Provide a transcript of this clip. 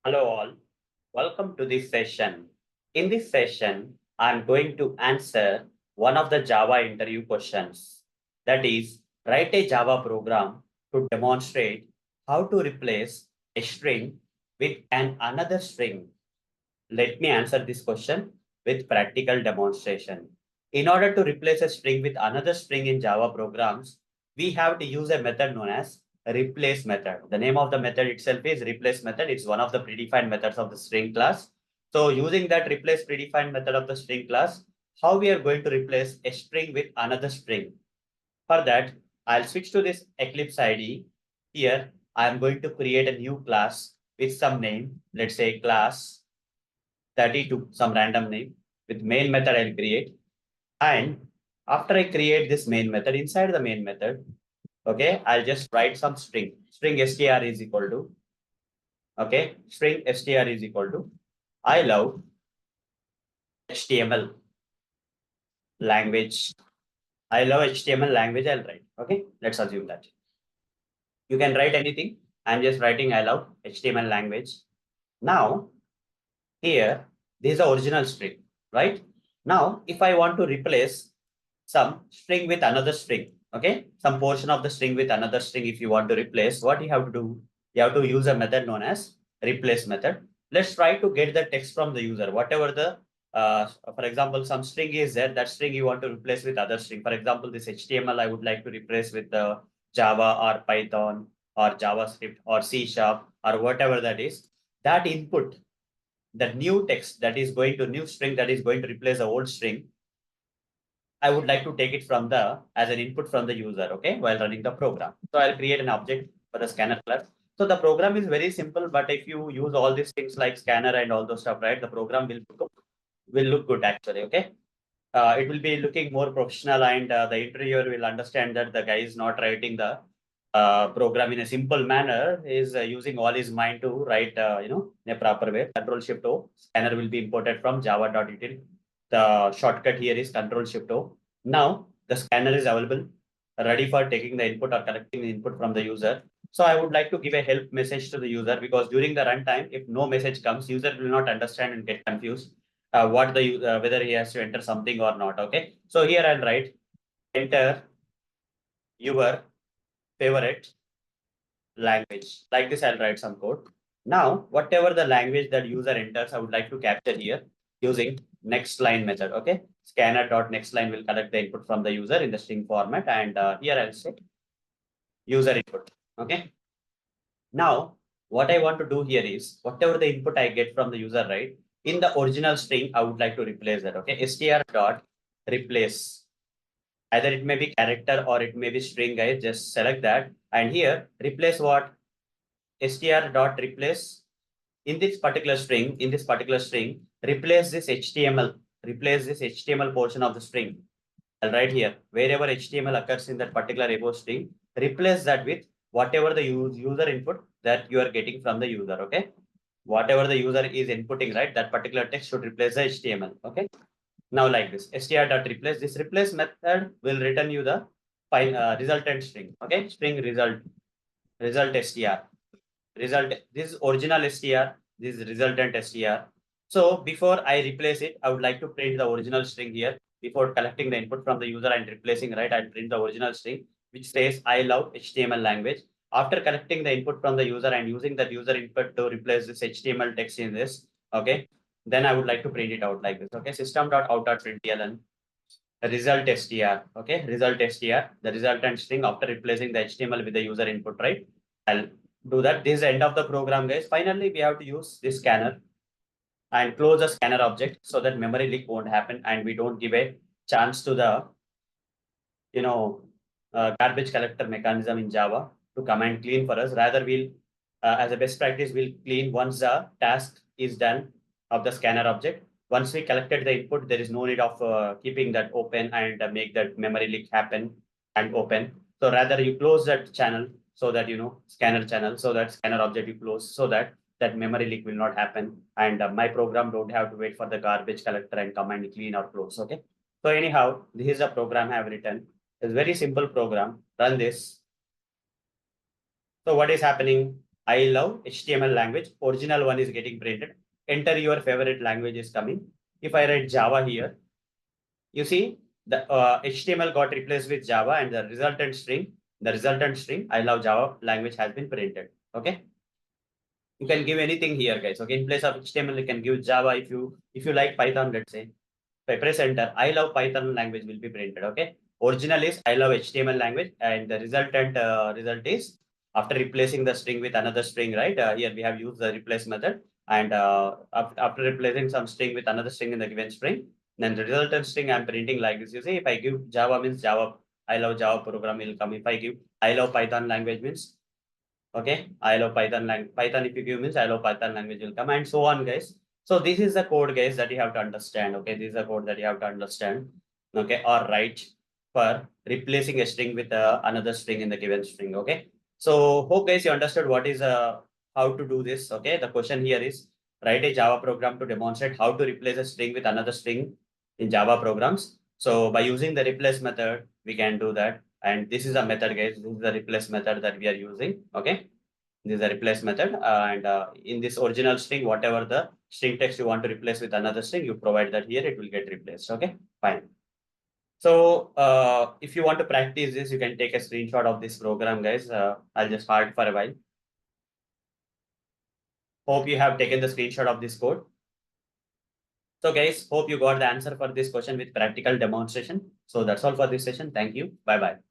Hello all, welcome to this session. In this session, I'm going to answer one of the Java interview questions. That is, write a Java program to demonstrate how to replace a string with another string. Let me answer this question with practical demonstration. In order to replace a string with another string in Java programs, we have to use a method known as replace method. The name of the method itself is replace method. It's one of the predefined methods of the string class. So using that replace predefined method of the string class, how we are going to replace a string with another string. For that, I'll switch to this Eclipse IDE. Here, I'm going to create a new class with some name. Let's say class 32, some random name. With main method, I'll create. And after I create this main method, inside the main method, okay, I'll just write some string. String str is equal to, okay, string str is equal to, I love HTML language. I love HTML language, I'll write. Okay, let's assume that. You can write anything. I'm just writing I love HTML language. Now, here, this is the original string, right? Now, if I want to replace some string with another string, okay, some portion of the string with another string, if you want to replace, what you have to do, you have to use a method known as replace method. Let's try to get the text from the user, whatever the, for example, some string is there, that string you want to replace with other string. For example, this HTML, I would like to replace with the Java or Python or JavaScript or C Sharp or whatever that is. That input, the new text that is going to new string that is going to replace the old string, I would like to take it from the as an input from the user, okay, while running the program. So I'll create an object for the scanner class. So the program is very simple, but if you use all these things like scanner and all those stuff, right, the program will look good actually, okay. It will be looking more professional, and the interviewer will understand that the guy is not writing the program in a simple manner, is using all his mind to write, in a proper way. Control Shift O, scanner will be imported from java.util. The shortcut here is Control Shift O. Now the scanner is available, ready for taking the input or collecting the input from the user. So I would like to give a help message to the user, because during the runtime, if no message comes, user will not understand and get confused whether he has to enter something or not. Okay, so here I'll write enter your favorite language. Like this, I'll write some code. Now, whatever the language that user enters, I would like to capture here using next line method. Okay, scanner dot next line will collect the input from the user in the string format, and here I'll say user input. Okay. Now, what I want to do here is whatever the input I get from the user, right? In the original string, I would like to replace that. Okay, str dot replace. Either it may be character or it may be string, guys. Just select that. And here, replace what? Str dot replace. In this particular string, replace this HTML. Replace this HTML portion of the string. I'll write here, wherever HTML occurs in that particular above string, replace that with whatever the user input that you are getting from the user. Okay. Whatever the user is inputting, right? That particular text should replace the HTML. Okay. Now like this, str.replace, this replace method will return you the resultant string. Okay, string result str, result, this is original str, this is resultant str. So before I replace it, I would like to print the original string here. Before collecting the input from the user and replacing, right, I'll print the original string, which says I love HTML language. After collecting the input from the user and using that user input to replace this HTML text in this, okay, then I would like to print it out like this. Okay, system.out.println result str. Okay, result str, the resultant string after replacing the HTML with the user input, right? I'll do that. This is the end of the program, guys. Finally, we have to use this scanner and close the scanner object so that memory leak won't happen and we don't give a chance to the, you know, garbage collector mechanism in Java to come and clean for us. Rather, we'll, as a best practice, we'll clean once the task is done of the scanner object. Once we collected the input, there is no need of keeping that open and make that memory leak happen and open. So rather, you close that channel so that, scanner channel, so that scanner object you close, so that that memory leak will not happen. And my program don't have to wait for the garbage collector and come and clean or close. Okay. So anyhow, this is a program I have written. It's a very simple program. Run this. So what is happening? I love HTML language. Original one is getting printed. Enter your favorite language is coming. If I write Java here, you see the HTML got replaced with Java and the resultant string, I love Java language has been printed. Okay. You can give anything here, guys. Okay. In place of HTML, you can give Java. If you like Python, let's say, if I press enter, I love Python language will be printed. Okay. Original is I love HTML language, and the resultant result is after replacing the string with another string, right? Here we have used the replace method, and after replacing some string with another string in the given string, then the resultant string I'm printing like this. You see, if I give Java means Java, I love Java program will come. If I give I love Python language means okay, I love Python language. Python if you give means I love Python language will come, and so on, guys. So this is the code, guys, that you have to understand. Okay, this is the code that you have to understand. Okay, or write for replacing a string with another string in the given string. Okay, so hope guys you understood what is how to do this. Okay, the question here is write a Java program to demonstrate how to replace a string with another string in Java programs. So by using the replace method, we can do that. And this is a method, guys. This is the replace method that we are using. Okay, this is a replace method, and in this original string, whatever the string text you want to replace with another string, you provide that here, it will get replaced. Okay, fine. So if you want to practice this, you can take a screenshot of this program, guys. I'll just hold for a while. Hope you have taken the screenshot of this code. So guys, hope you got the answer for this question with practical demonstration. So that's all for this session. Thank you. Bye bye.